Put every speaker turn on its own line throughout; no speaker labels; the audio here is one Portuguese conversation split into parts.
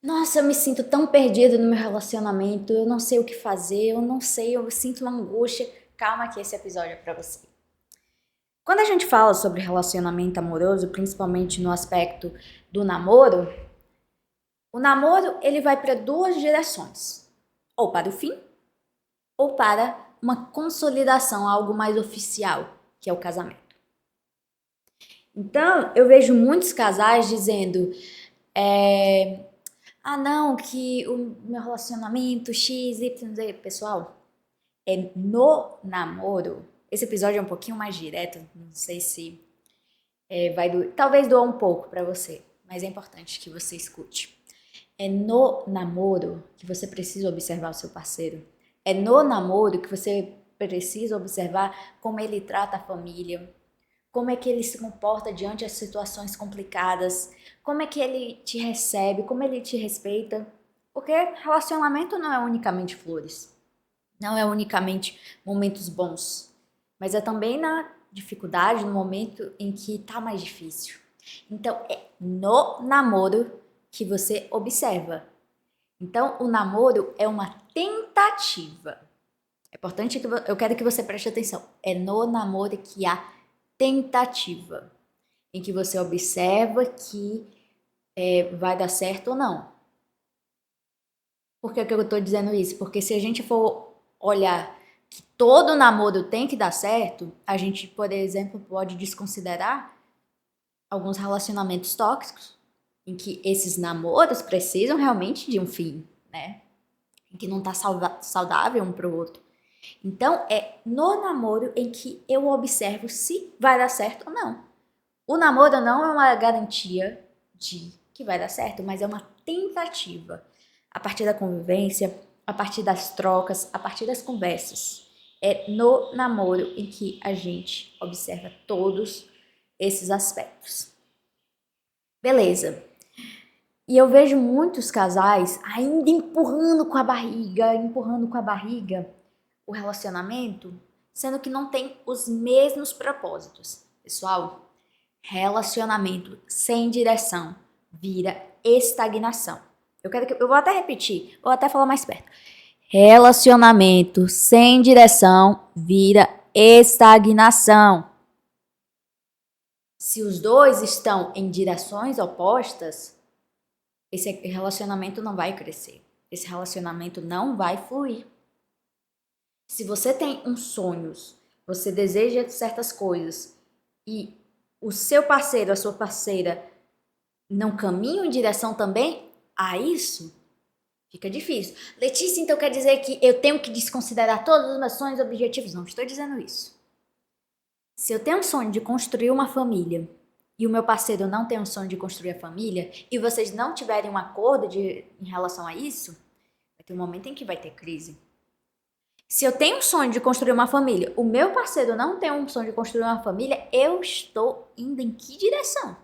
Nossa, eu me sinto tão perdida no meu relacionamento, eu não sei o que fazer, eu não sei, eu sinto uma angústia. Calma que esse episódio é pra você. Quando a gente fala sobre relacionamento amoroso, principalmente no aspecto do namoro, o namoro ele vai para duas direções, ou para o fim, ou para uma consolidação, algo mais oficial, que é o casamento. Então, eu vejo muitos casais dizendo, não, que o meu relacionamento X, Y, Z, pessoal, é no namoro. Esse episódio é um pouquinho mais direto, não sei se vai doer, talvez doa um pouco pra você, mas é importante que você escute. É no namoro que você precisa observar o seu parceiro. É no namoro que você precisa observar como ele trata a família, como é que ele se comporta diante das situações complicadas, como é que ele te recebe, como ele te respeita. Porque relacionamento não é unicamente flores, não é unicamente momentos bons, mas é também na dificuldade, no momento em que tá mais difícil. Então é no namoro que você observa. Então o namoro é uma tentativa. É importante que eu quero que você preste atenção. É no namoro que há tentativa, em que você observa que vai dar certo ou não. Por que eu estou dizendo isso? Porque se a gente for olhar que todo namoro tem que dar certo, a gente, por exemplo, pode desconsiderar alguns relacionamentos tóxicos, em que esses namoros precisam realmente de um fim, né? Em que não está saudável um para o outro. Então, é no namoro em que eu observo se vai dar certo ou não. O namoro não é uma garantia de que vai dar certo, mas é uma tentativa. A partir da convivência, a partir das trocas, a partir das conversas. É no namoro em que a gente observa todos esses aspectos. Beleza. E eu vejo muitos casais ainda empurrando com a barriga o relacionamento, sendo que não tem os mesmos propósitos. Pessoal, relacionamento sem direção vira estagnação. Eu vou até repetir, vou até falar mais perto. Relacionamento sem direção vira estagnação. Se os dois estão em direções opostas, esse relacionamento não vai crescer. Esse relacionamento não vai fluir. Se você tem uns sonhos, você deseja certas coisas e o seu parceiro, a sua parceira não caminham em direção também a isso, fica difícil. Letícia, então quer dizer que eu tenho que desconsiderar todos os meus sonhos e objetivos? Não estou dizendo isso. Se eu tenho um sonho de construir uma família e o meu parceiro não tem um sonho de construir a família e vocês não tiverem um acordo em relação a isso, vai ter um momento em que vai ter crise. Se eu tenho um sonho de construir uma família, o meu parceiro não tem um sonho de construir uma família, eu estou indo em que direção?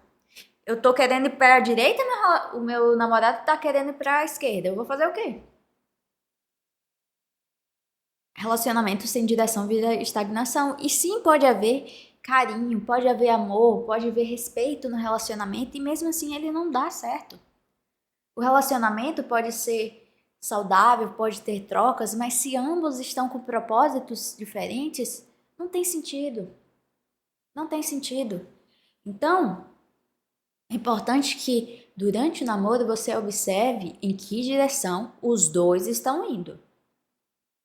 Eu tô querendo ir para a direita, o meu namorado tá querendo ir para a esquerda. Eu vou fazer o quê? Relacionamento sem direção vira estagnação. E sim, pode haver carinho, pode haver amor, pode haver respeito no relacionamento e mesmo assim ele não dá certo. O relacionamento pode ser saudável, pode ter trocas, mas se ambos estão com propósitos diferentes, não tem sentido. Não tem sentido. Então, é importante que durante o namoro você observe em que direção os dois estão indo.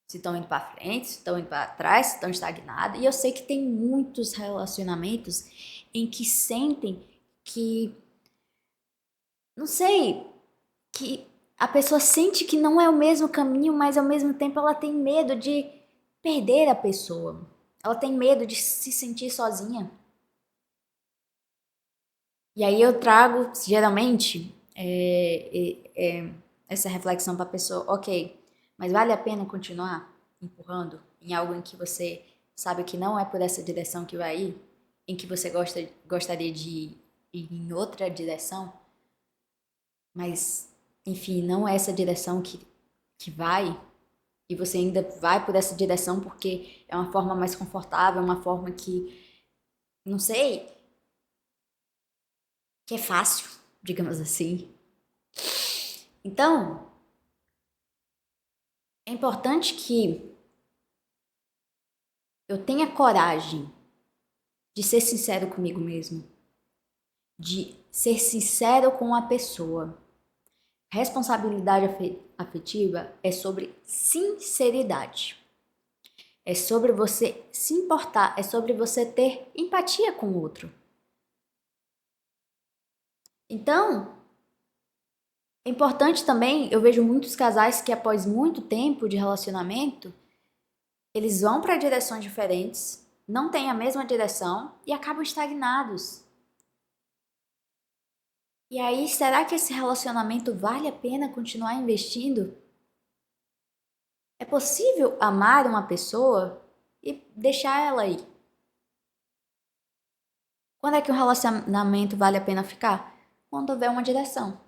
Se estão indo para frente, se estão indo para trás, se estão estagnados. E eu sei que tem muitos relacionamentos em que sentem que, não sei, que a pessoa sente que não é o mesmo caminho, mas ao mesmo tempo ela tem medo de perder a pessoa. Ela tem medo de se sentir sozinha. E aí eu trago, geralmente, essa reflexão para a pessoa, ok, mas vale a pena continuar empurrando em algo em que você sabe que não é por essa direção que vai ir, em que você gostaria de ir em outra direção, mas, enfim, não é essa direção que vai, e você ainda vai por essa direção porque é uma forma mais confortável, uma forma que, não sei, que é fácil, digamos assim. Então, é importante que eu tenha coragem de ser sincero comigo mesmo, de ser sincero com a pessoa. Responsabilidade afetiva é sobre sinceridade. É sobre você se importar, é sobre você ter empatia com o outro. Então, é importante também, eu vejo muitos casais que após muito tempo de relacionamento, eles vão para direções diferentes, não têm a mesma direção e acabam estagnados. E aí, será que esse relacionamento vale a pena continuar investindo? É possível amar uma pessoa e deixar ela ir? Quando é que um relacionamento vale a pena ficar? Quando houver uma direção.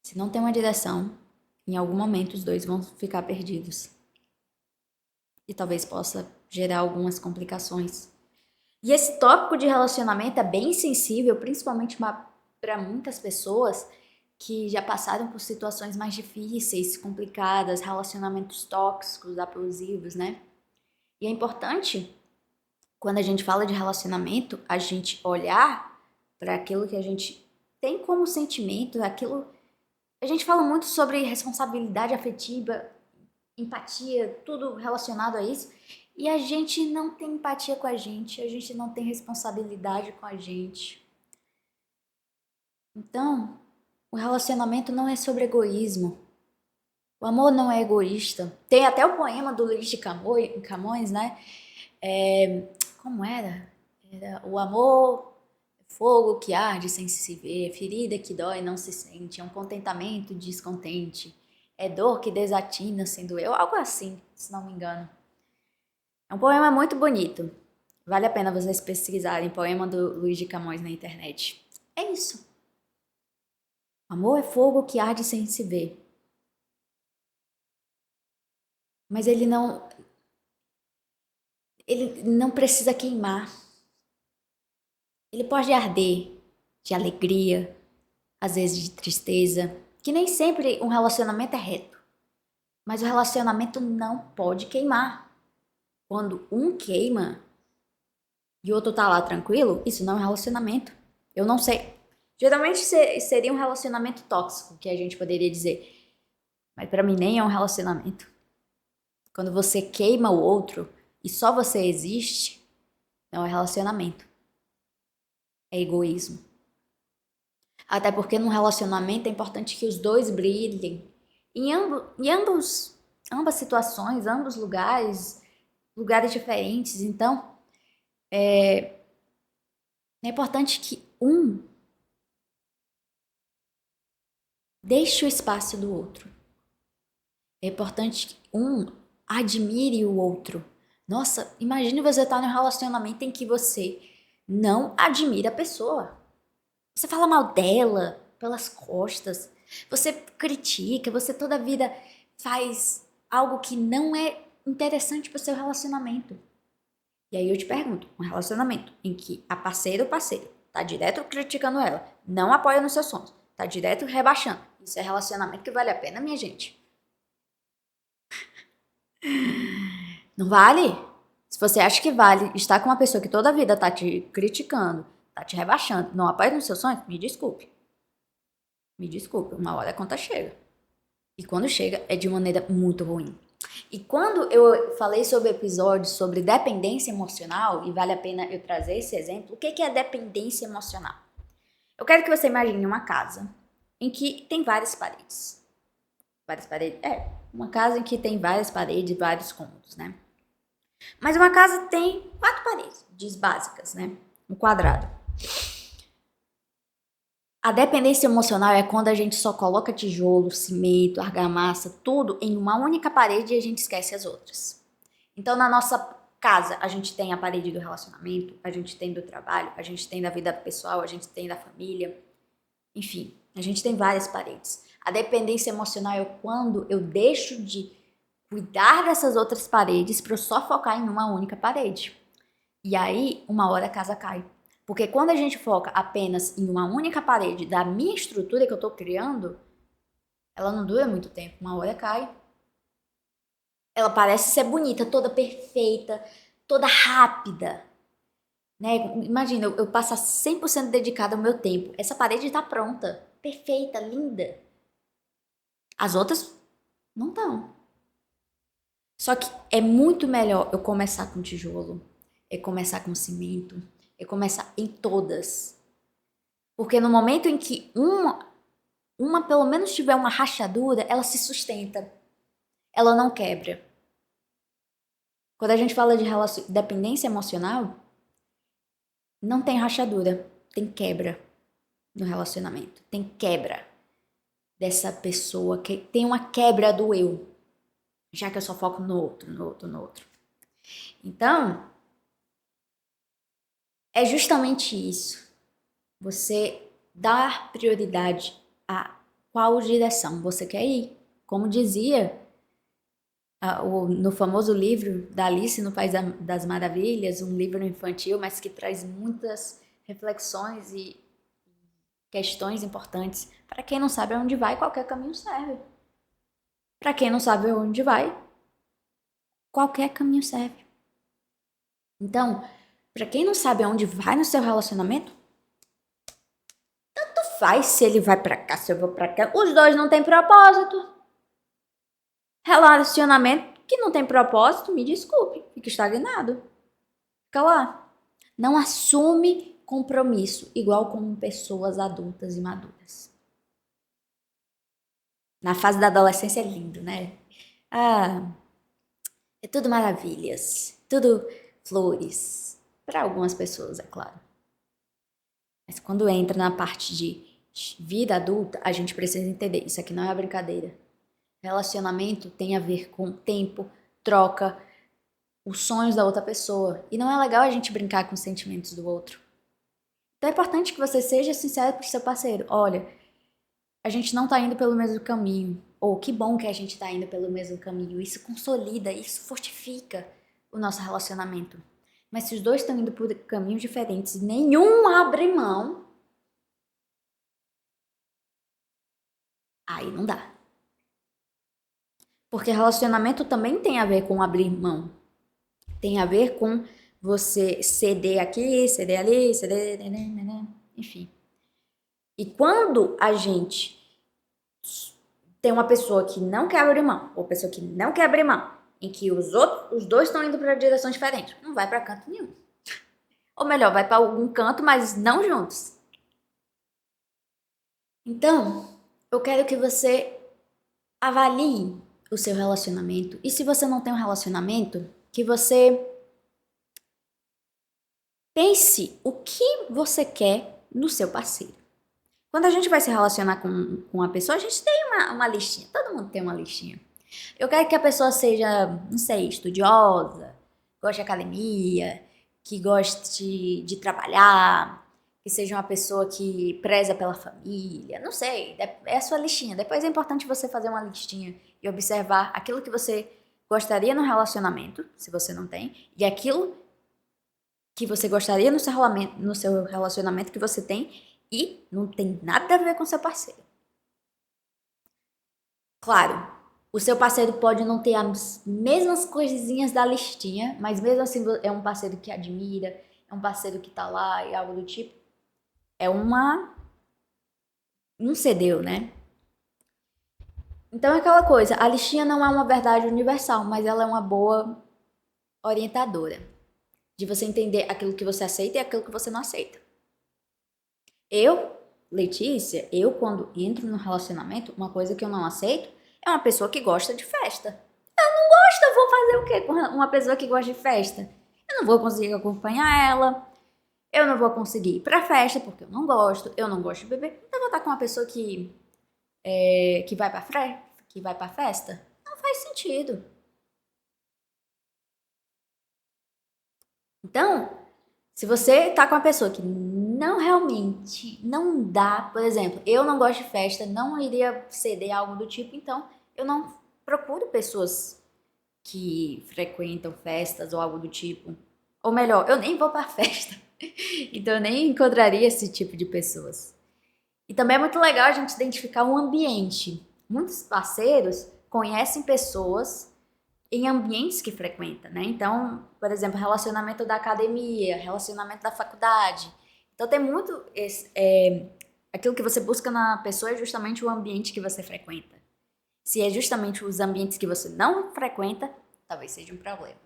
Se não tem uma direção, em algum momento os dois vão ficar perdidos. E talvez possa gerar algumas complicações. E esse tópico de relacionamento é bem sensível, principalmente para muitas pessoas que já passaram por situações mais difíceis, complicadas, relacionamentos tóxicos, abusivos, né? E é importante, quando a gente fala de relacionamento, a gente olhar para aquilo que a gente tem como sentimento, aquilo. A gente fala muito sobre responsabilidade afetiva, empatia, tudo relacionado a isso. E a gente não tem empatia com a gente não tem responsabilidade com a gente. Então, o relacionamento não é sobre egoísmo. O amor não é egoísta. Tem até o poema do Luís de Camões, né? Como era? Era o amor é fogo que arde sem se ver, ferida que dói não se sente, é um contentamento descontente, é dor que desatina sem doer, algo assim, se não me engano. É um poema muito bonito. Vale a pena vocês pesquisarem poema do Luís de Camões na internet. É isso. Amor é fogo que arde sem se ver. Mas ele não precisa queimar. Ele pode arder de alegria, às vezes de tristeza, que nem sempre um relacionamento é reto. Mas o relacionamento não pode queimar. Quando um queima e o outro tá lá tranquilo, isso não é um relacionamento. Eu não sei. Geralmente seria um relacionamento tóxico, que a gente poderia dizer. Mas pra mim nem é um relacionamento. Quando você queima o outro e só você existe, não é relacionamento. É egoísmo. Até porque num relacionamento é importante que os dois brilhem. Ambas situações, ambos lugares diferentes. Então, é importante que um deixe o espaço do outro. É importante que um admire o outro. Nossa, imagine você estar num relacionamento em que você não admira a pessoa. Você fala mal dela pelas costas. Você critica, você toda a vida faz algo que não é interessante para o seu relacionamento. E aí eu te pergunto, um relacionamento em que a parceira ou parceiro tá direto criticando ela, não apoia nos seus sonhos, tá direto rebaixando. Isso é relacionamento que vale a pena, minha gente? Não vale? Se você acha que vale estar com uma pessoa que toda a vida tá te criticando, tá te rebaixando, não apoia nos seus sonhos, me desculpe. Me desculpe, uma hora a conta chega. E quando chega, é de maneira muito ruim. E quando eu falei sobre episódios sobre dependência emocional, e vale a pena eu trazer esse exemplo, o que é dependência emocional? Eu quero que você imagine uma casa em que tem várias paredes. Várias paredes? Uma casa em que tem várias paredes, vários cômodos, né? Mas uma casa tem 4 paredes básicas, né? Um quadrado. A dependência emocional é quando a gente só coloca tijolo, cimento, argamassa, tudo em uma única parede e a gente esquece as outras. Então, na nossa casa, a gente tem a parede do relacionamento, a gente tem do trabalho, a gente tem da vida pessoal, a gente tem da família. Enfim, a gente tem várias paredes. A dependência emocional é quando eu deixo de cuidar dessas outras paredes para eu só focar em uma única parede. E aí, uma hora a casa cai. Porque quando a gente foca apenas em uma única parede da minha estrutura que eu tô criando, ela não dura muito tempo, uma hora cai. Ela parece ser bonita, toda perfeita, toda rápida, né? Imagina, eu passar 100% dedicada ao meu tempo. Essa parede tá pronta, perfeita, linda. As outras não estão. Só que é muito melhor eu começar com tijolo, é começar com cimento, é começar em todas. Porque no momento em que uma pelo menos tiver uma rachadura, ela se sustenta. Ela não quebra. Quando a gente fala de dependência emocional, não tem rachadura, tem quebra no relacionamento. Tem quebra dessa pessoa, que tem uma quebra do eu, já que eu só foco no outro, no outro, no outro. Então, é justamente isso. Você dar prioridade a qual direção você quer ir. Como dizia no famoso livro da Alice no País das Maravilhas, um livro infantil, mas que traz muitas reflexões e questões importantes. Para quem não sabe aonde vai, qualquer caminho serve. Para quem não sabe aonde vai, qualquer caminho serve. Então, para quem não sabe aonde vai no seu relacionamento, tanto faz se ele vai para cá, se eu vou para cá. Os dois não têm propósito. Relacionamento que não tem propósito, me desculpe, fica estagnado. Fica lá. Não assume compromisso, igual com pessoas adultas e maduras. Na fase da adolescência é lindo, né? É tudo maravilhas, tudo flores. Para algumas pessoas, é claro. Mas quando entra na parte de vida adulta, a gente precisa entender, isso aqui não é uma brincadeira. Relacionamento tem a ver com tempo, troca, os sonhos da outra pessoa. E não é legal a gente brincar com os sentimentos do outro. Então é importante que você seja sincero pro seu parceiro. Olha, a gente não tá indo pelo mesmo caminho. Ou que bom que a gente tá indo pelo mesmo caminho. Isso consolida, isso fortifica o nosso relacionamento. Mas se os dois estão indo por caminhos diferentes e nenhum abre mão, aí não dá. Porque relacionamento também tem a ver com abrir mão. Tem a ver com você ceder aqui, ceder ali, ceder... Enfim. E quando a gente tem uma pessoa que não quer abrir mão, ou pessoa que não quer abrir mão, em que os dois estão indo para direções diferentes, não vai para canto nenhum. Ou melhor, vai para algum canto, mas não juntos. Então, eu quero que você avalie o seu relacionamento. E se você não tem um relacionamento, que você pense o que você quer no seu parceiro. Quando a gente vai se relacionar com uma pessoa, a gente tem uma listinha. Todo mundo tem uma listinha. Eu quero que a pessoa seja, não sei, estudiosa, goste de academia, que goste de trabalhar, que seja uma pessoa que preza pela família. Não sei, é a sua listinha. Depois é importante você fazer uma listinha e observar aquilo que você gostaria no relacionamento, se você não tem, e aquilo que você gostaria no seu relacionamento que você tem e não tem nada a ver com seu parceiro. Claro, o seu parceiro pode não ter as mesmas coisinhas da listinha, mas mesmo assim é um parceiro que admira, é um parceiro que tá lá e algo do tipo. É um cedeu, né? Então é aquela coisa, a listinha não é uma verdade universal, mas ela é uma boa orientadora de você entender aquilo que você aceita e aquilo que você não aceita. Letícia, quando entro no relacionamento, uma coisa que eu não aceito é uma pessoa que gosta de festa. Eu não gosto, eu vou fazer o quê com uma pessoa que gosta de festa? Eu não vou conseguir acompanhar ela, eu não vou conseguir ir pra festa porque eu não gosto de beber. Então eu vou estar com uma pessoa que vai pra festa? Não faz sentido. Então, se você tá com uma pessoa que não realmente não dá, por exemplo, eu não gosto de festa, não iria ceder a algo do tipo, então eu não procuro pessoas que frequentam festas ou algo do tipo. Ou melhor, eu nem vou pra festa. Então eu nem encontraria esse tipo de pessoas. E também é muito legal a gente identificar um ambiente. Muitos parceiros conhecem pessoas em ambientes que frequenta, né? Então, por exemplo, relacionamento da academia, relacionamento da faculdade. Então tem muito aquilo que você busca na pessoa é justamente o ambiente que você frequenta. Se é justamente os ambientes que você não frequenta, talvez seja um problema.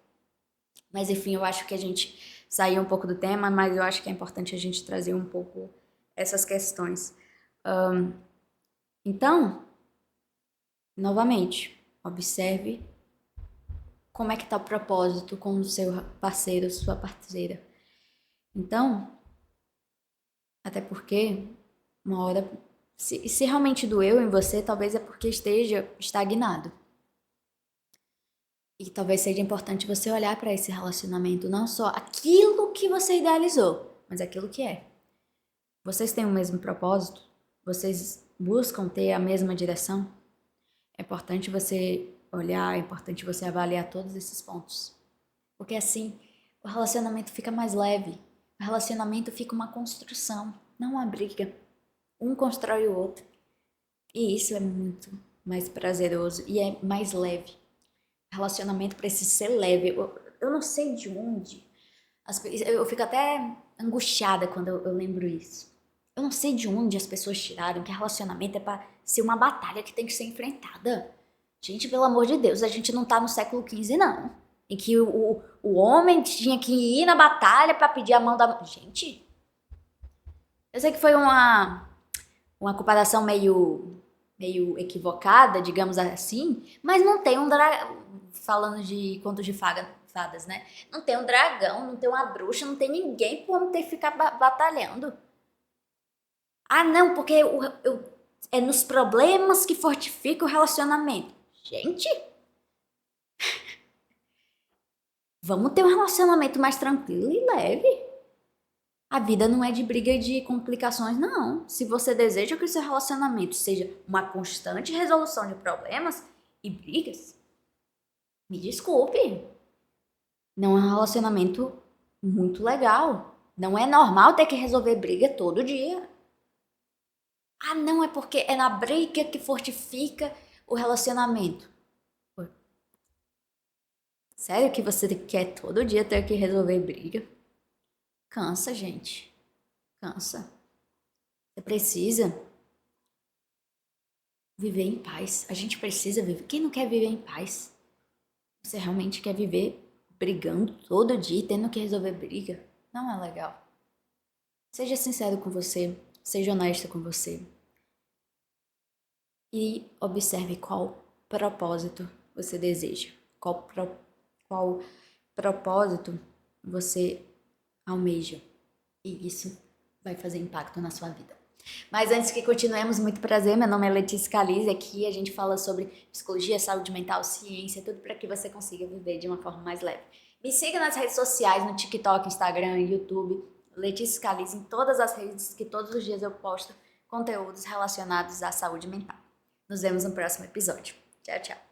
Mas enfim, eu acho que a gente saiu um pouco do tema, mas eu acho que é importante a gente trazer um pouco essas questões. Então, novamente, observe como é que está o propósito com o seu parceiro, sua parceira. Então, até porque, uma hora, se realmente doeu em você, talvez é porque esteja estagnado. E talvez seja importante você olhar para esse relacionamento, não só aquilo que você idealizou, mas aquilo que é. Vocês têm o mesmo propósito? Vocês buscam ter a mesma direção? É importante você olhar, é importante você avaliar todos esses pontos. Porque assim, o relacionamento fica mais leve. O relacionamento fica uma construção, não uma briga. Um constrói o outro. E isso é muito mais prazeroso e é mais leve. O relacionamento precisa ser leve. Eu não sei de onde. Eu fico até angustiada quando eu lembro isso. Eu não sei de onde as pessoas tiraram que relacionamento é pra ser uma batalha que tem que ser enfrentada. Gente, pelo amor de Deus, a gente não tá no século XV, não. Em que o homem tinha que ir na batalha pra pedir a mão da... Gente, eu sei que foi uma comparação meio equivocada, digamos assim, mas não tem um dragão, falando de contos de fadas, né? Não tem um dragão, não tem uma bruxa, não tem ninguém pro homem ter que ficar batalhando. Ah, não, porque é nos problemas que fortifica o relacionamento. Gente, vamos ter um relacionamento mais tranquilo e leve. A vida não é de briga e de complicações, não. Se você deseja que o seu relacionamento seja uma constante resolução de problemas e brigas, me desculpe. Não é um relacionamento muito legal. Não é normal ter que resolver briga todo dia. Ah, não, é porque é na briga que fortifica o relacionamento. Sério que você quer todo dia ter que resolver briga? Cansa, gente. Cansa. Você precisa viver em paz. A gente precisa viver. Quem não quer viver em paz? Você realmente quer viver brigando todo dia, tendo que resolver briga? Não é legal. Seja sincero com você. Seja honesto com você. E observe qual propósito você deseja. Qual propósito você almeja. E isso vai fazer impacto na sua vida. Mas antes que continuemos, muito prazer, meu nome é Letícia Calise, aqui a gente fala sobre psicologia, saúde mental, ciência, tudo para que você consiga viver de uma forma mais leve. Me siga nas redes sociais, no TikTok, Instagram, YouTube, Letícia Calise, em todas as redes, que todos os dias eu posto conteúdos relacionados à saúde mental. Nos vemos no próximo episódio. Tchau, tchau.